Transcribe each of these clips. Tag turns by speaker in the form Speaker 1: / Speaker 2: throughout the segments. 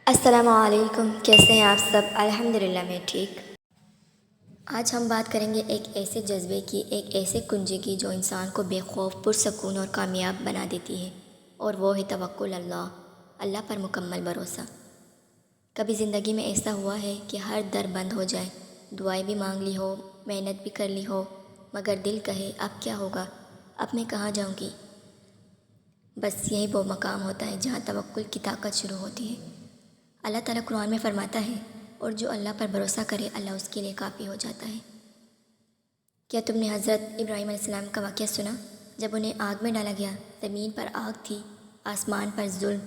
Speaker 1: السلام علیکم، کیسے ہیں آپ سب؟ الحمدللہ میں ٹھیک۔ آج ہم بات کریں گے ایک ایسے جذبے کی، ایک ایسے کنجی کی جو انسان کو بے خوف، پرسکون اور کامیاب بنا دیتی ہے، اور وہ ہے توکل اللہ پر مکمل بھروسہ۔ کبھی زندگی میں ایسا ہوا ہے کہ ہر در بند ہو جائے، دعائیں بھی مانگ لی ہو، محنت بھی کر لی ہو، مگر دل کہے اب کیا ہوگا، اب میں کہاں جاؤں گی؟ بس یہی وہ مقام ہوتا ہے جہاں توکل کی طاقت شروع ہوتی ہے۔ اللہ تعالیٰ قرآن میں فرماتا ہے، اور جو اللہ پر بھروسہ کرے اللہ اس کے لیے کافی ہو جاتا ہے۔ کیا تم نے حضرت ابراہیم علیہ السلام کا واقعہ سنا؟ جب انہیں آگ میں ڈالا گیا، زمین پر آگ تھی، آسمان پر ظلم،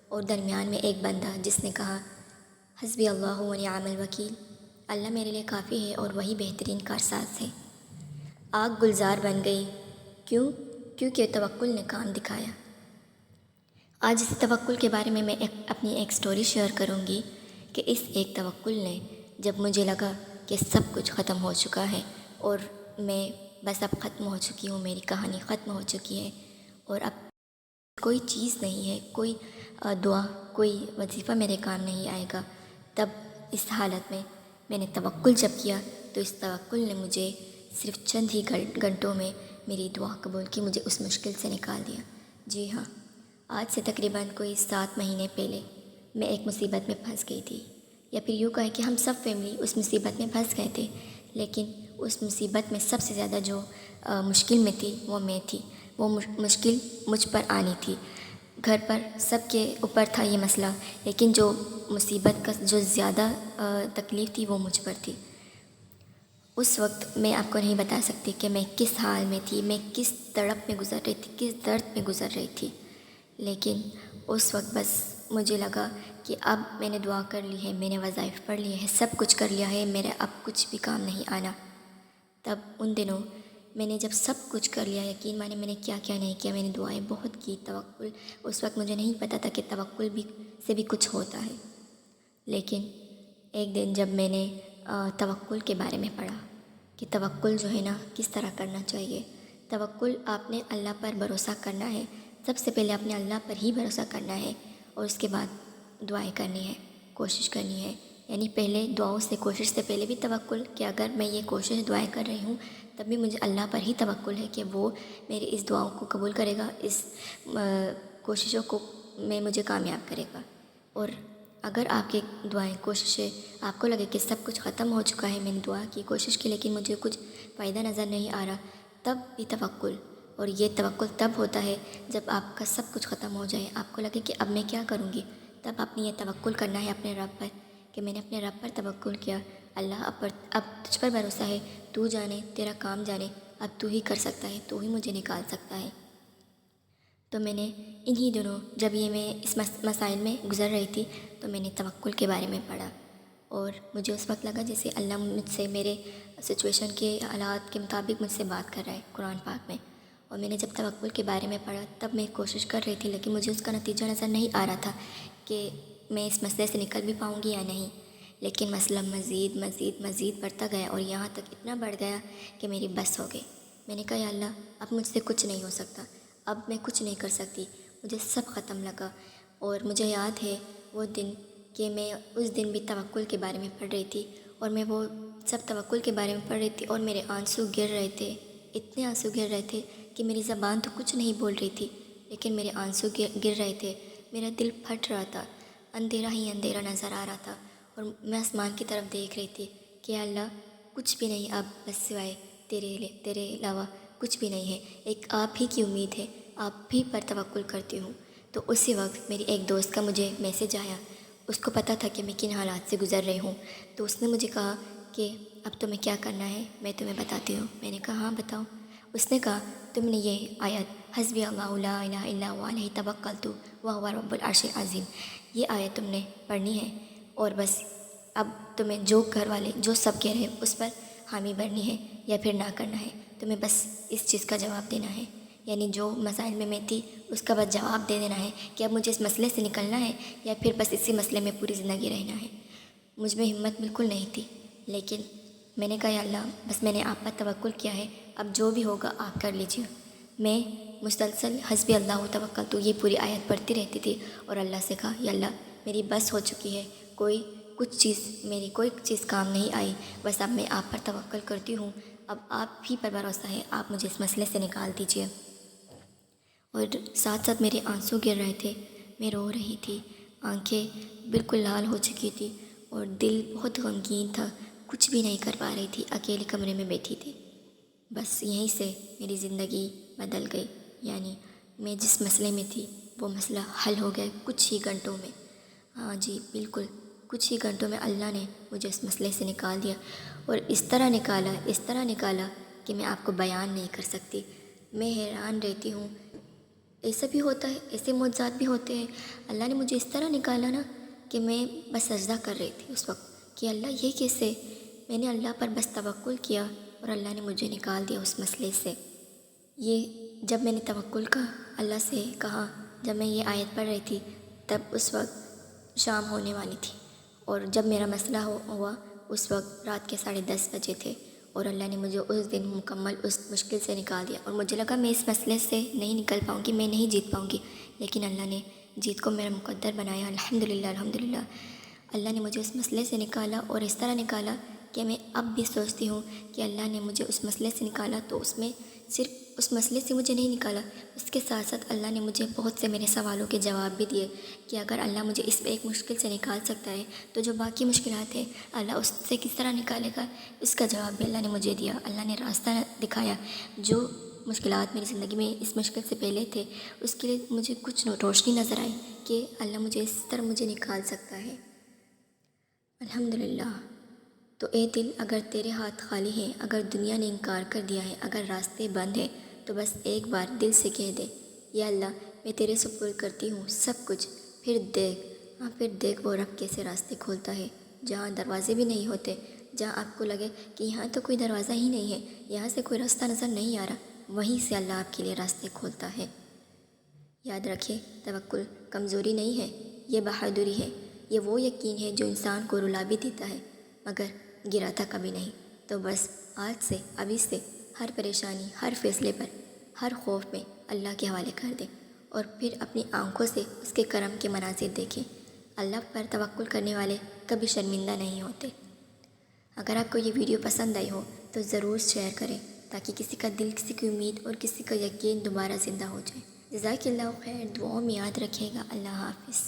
Speaker 1: اور درمیان میں ایک بندہ جس نے کہا حسبی اللہ و نعم الوکیل، اللہ میرے لیے کافی ہے اور وہی بہترین کارساز ہے۔ آگ گلزار بن گئی۔ کیونکہ توکل نے کام دکھایا۔ آج اس توکل کے بارے میں اپنی ایک سٹوری شیئر کروں گی کہ اس ایک توکل نے، جب مجھے لگا کہ سب کچھ ختم ہو چکا ہے اور میں بس اب ختم ہو چکی ہوں، میری کہانی ختم ہو چکی ہے اور اب کوئی چیز نہیں ہے، کوئی دعا، کوئی وظیفہ میرے کام نہیں آئے گا، تب اس حالت میں نے توکل جب کیا تو اس توکل نے مجھے صرف چند ہی گھنٹوں میں میری دعا قبول کی، مجھے اس مشکل سے نکال دیا۔ جی ہاں، آج سے تقریباً کوئی 7 مہینے پہلے میں ایک مصیبت میں پھنس گئی تھی، یا پھر یوں کہے کہ ہم سب فیملی اس مصیبت میں پھنس گئے تھے، لیکن اس مصیبت میں سب سے زیادہ جو مشکل میں تھی وہ میں تھی، وہ مشکل مجھ پر آنی تھی۔ گھر پر سب کے اوپر تھا یہ مسئلہ، لیکن جو مصیبت کا جو زیادہ تکلیف تھی وہ مجھ پر تھی۔ اس وقت میں آپ کو نہیں بتا سکتی کہ میں کس حال میں تھی، میں کس تڑپ میں گزر رہی تھی، کس درد میں گزر رہی تھی، لیکن اس وقت بس مجھے لگا کہ اب میں نے دعا کر لی ہے، میں نے وظائف پڑھ لیے ہیں، سب کچھ کر لیا ہے، میرے اب کچھ بھی کام نہیں آنا۔ تب ان دنوں میں نے جب سب کچھ کر لیا، یقین مانے میں نے کیا کیا نہیں کیا، میں نے دعائیں بہت کی، توکل، اس وقت مجھے نہیں پتہ تھا کہ توکل سے بھی کچھ ہوتا ہے۔ لیکن ایک دن جب میں نے توکل کے بارے میں پڑھا کہ توکل جو ہے نا کس طرح کرنا چاہیے، توکل آپ نے اللہ پر بھروسہ کرنا ہے، سب سے پہلے آپ نے اللہ پر ہی بھروسہ کرنا ہے، اور اس کے بعد دعائیں کرنی ہے، کوشش کرنی ہے، یعنی پہلے دعاؤں سے، کوشش سے پہلے بھی توکل کہ اگر میں یہ کوشش دعائیں کر رہی ہوں تب بھی مجھے اللہ پر ہی توکل ہے کہ وہ میری اس دعاؤں کو قبول کرے گا، اس کوششوں کو میں مجھے کامیاب کرے گا۔ اور اگر آپ کی دعائیں، کوششیں، آپ کو لگے کہ سب کچھ ختم ہو چکا ہے، میں نے دعا کی، کوشش کی، لیکن مجھے کچھ فائدہ نظر نہیں آ رہا، تب بھی توکل، اور یہ توکل تب ہوتا ہے جب آپ کا سب کچھ ختم ہو جائے، آپ کو لگے کہ اب میں کیا کروں گی، تب آپ نے یہ توکل کرنا ہے اپنے رب پر کہ میں نے اپنے رب پر توکل کیا، اللہ اب تجھ پر بھروسہ ہے، تو جانے، تیرا کام جانے، اب تو ہی کر سکتا ہے، تو ہی مجھے نکال سکتا ہے۔ تو میں نے انہی دنوں جب یہ میں اس مسائل میں گزر رہی تھی تو میں نے توکل کے بارے میں پڑھا، اور مجھے اس وقت لگا جیسے اللہ مجھ سے میرے سچویشن کے حالات کے مطابق مجھ سے بات کر رہا ہے قرآن پاک میں۔ اور میں نے جب توکل کے بارے میں پڑھا تب میں کوشش کر رہی تھی، لیکن مجھے اس کا نتیجہ نظر نہیں آ رہا تھا کہ میں اس مسئلے سے نکل بھی پاؤں گی یا نہیں، لیکن مسئلہ مزید بڑھتا گیا، اور یہاں تک اتنا بڑھ گیا کہ میری بس ہو گئی۔ میں نے کہا یا اللہ اب مجھ سے کچھ نہیں ہو سکتا، اب میں کچھ نہیں کر سکتی، مجھے سب ختم لگا۔ اور مجھے یاد ہے وہ دن کہ میں اس دن بھی توکل کے بارے میں پڑھ رہی تھی، اور میں وہ سب توکل کے بارے میں پڑھ رہی تھی، اور میرے آنسو گر رہے تھے، اتنے آنسو گر رہے تھے کہ میری زبان تو کچھ نہیں بول رہی تھی، لیکن میرے آنسو گر رہے تھے، میرا دل پھٹ رہا تھا، اندھیرا ہی اندھیرا نظر آ رہا تھا، اور میں آسمان کی طرف دیکھ رہی تھی کہ اللہ کچھ بھی نہیں اب بس سوائے تیرے علاوہ کچھ بھی نہیں ہے، ایک آپ ہی کی امید ہے، آپ ہی پر توکل کرتی ہوں۔ تو اسی وقت میری ایک دوست کا مجھے میسج آیا، اس کو پتہ تھا کہ میں کن حالات سے گزر رہی ہوں، تو اس نے مجھے کہا کہ اب تمہیں کیا کرنا ہے میں تمہیں بتاتی ہوں۔ میں نے کہا ہاں بتاؤ۔ اس نے کہا تم نے یہ آیت حسبی اللہ لا الہ الا هو علیہ توکلت وہو رب العرش العظیم، یہ آیت تم نے پڑھنی ہے، اور بس اب تمہیں جو گھر والے جو سب کہہ رہے ہیں اس پر حامی بننی ہے یا پھر نہ کرنا ہے، تمہیں بس اس چیز کا جواب دینا ہے، یعنی جو مسائل میں تھی اس کا بس جواب دے دینا ہے کہ اب مجھے اس مسئلے سے نکلنا ہے یا پھر بس اسی مسئلے میں پوری زندگی رہنا ہے۔ مجھ میں ہمت بالکل نہیں تھی، لیکن میں نے کہا یا اللہ بس میں نے آپ پر توکل کیا ہے، اب جو بھی ہوگا آپ کر لیجیے۔ میں مسلسل حسبی اللہ توکلت یہ پوری آیت پڑھتی رہتی تھی، اور اللہ سے کہا یا اللہ میری بس ہو چکی ہے، میری کوئی چیز کام نہیں آئی، بس اب میں آپ پر توکل کرتی ہوں، اب آپ ہی پر بھروسہ ہے، آپ مجھے اس مسئلے سے نکال دیجیے۔ اور ساتھ ساتھ میرے آنسو گر رہے تھے، میں رو رہی تھی، آنکھیں بالکل لال ہو چکی تھی اور دل بہت غمگین تھا، کچھ بھی نہیں کر پا رہی تھی، اکیلے کمرے میں بیٹھی تھی۔ بس یہیں سے میری زندگی بدل گئی، یعنی میں جس مسئلے میں تھی وہ مسئلہ حل ہو گیا کچھ ہی گھنٹوں میں۔ ہاں جی بالکل، کچھ ہی گھنٹوں میں اللہ نے مجھے اس مسئلے سے نکال دیا، اور اس طرح نکالا کہ میں آپ کو بیان نہیں کر سکتی۔ میں حیران رہتی ہوں، ایسا بھی ہوتا ہے، ایسے معجزات بھی ہوتے ہیں۔ اللہ نے مجھے اس طرح نکالا نا کہ میں بس سجدہ کر رہی تھی اس وقت کہ اللہ یہ کیسے؟ میں نے اللہ پر بس توکل کیا اور اللہ نے مجھے نکال دیا اس مسئلے سے۔ یہ جب میں نے توکل کا اللہ سے کہا، جب میں یہ آیت پڑھ رہی تھی تب اس وقت شام ہونے والی تھی، اور جب میرا مسئلہ ہوا اس وقت رات کے 10:30 بجے تھے، اور اللہ نے مجھے اس دن مکمل اس مشکل سے نکال دیا، اور مجھے لگا میں اس مسئلے سے نہیں نکل پاؤں گی، میں نہیں جیت پاؤں گی، لیکن اللہ نے جیت کو میرا مقدر بنایا۔ الحمدللہ اللہ نے مجھے اس مسئلے سے نکالا، اور اس طرح نکالا کہ میں اب بھی سوچتی ہوں کہ اللہ نے مجھے اس مسئلے سے نکالا تو اس میں صرف اس مسئلے سے مجھے نہیں نکالا، اس کے ساتھ ساتھ اللہ نے مجھے بہت سے میرے سوالوں کے جواب بھی دیے کہ اگر اللہ مجھے اس ایک مشکل سے نکال سکتا ہے تو جو باقی مشکلات ہیں اللہ اس سے کس طرح نکالے گا، اس کا جواب بھی اللہ نے مجھے دیا۔ اللہ نے راستہ دکھایا، جو مشکلات میری زندگی میں اس مشکل سے پہلے تھے اس کے لیے مجھے کچھ روشنی نظر آئی کہ اللہ مجھے اس طرح مجھے نکال سکتا ہے۔ الحمدللہ۔ تو اے دل، اگر تیرے ہاتھ خالی ہیں، اگر دنیا نے انکار کر دیا ہے، اگر راستے بند ہیں، تو بس ایک بار دل سے کہہ دے، یا اللہ میں تیرے سپرد کرتی ہوں سب کچھ، پھر دیکھ وہ رب کیسے راستے کھولتا ہے، جہاں دروازے بھی نہیں ہوتے، جہاں آپ کو لگے کہ یہاں تو کوئی دروازہ ہی نہیں ہے، یہاں سے کوئی راستہ نظر نہیں آ رہا، وہیں سے اللہ آپ کے لیے راستے کھولتا ہے۔ یاد رکھیں، توکل کمزوری نہیں ہے، یہ بہادری ہے، یہ وہ یقین ہے جو انسان کو رلا بھی دیتا ہے مگر گراتا کبھی نہیں۔ تو بس آج سے، ابھی سے ہر پریشانی، ہر فیصلے پر، ہر خوف میں اللہ کے حوالے کر دیں، اور پھر اپنی آنکھوں سے اس کے کرم کے مناظر دیکھیں۔ اللہ پر توکل کرنے والے کبھی شرمندہ نہیں ہوتے۔ اگر آپ کو یہ ویڈیو پسند آئی ہو تو ضرور شیئر کریں تاکہ کسی کا دل، کسی کی امید اور کسی کا یقین دوبارہ زندہ ہو جائے۔ جزاک اللہ خیر، دعاؤں میں یاد رکھیے گا۔ اللہ حافظ۔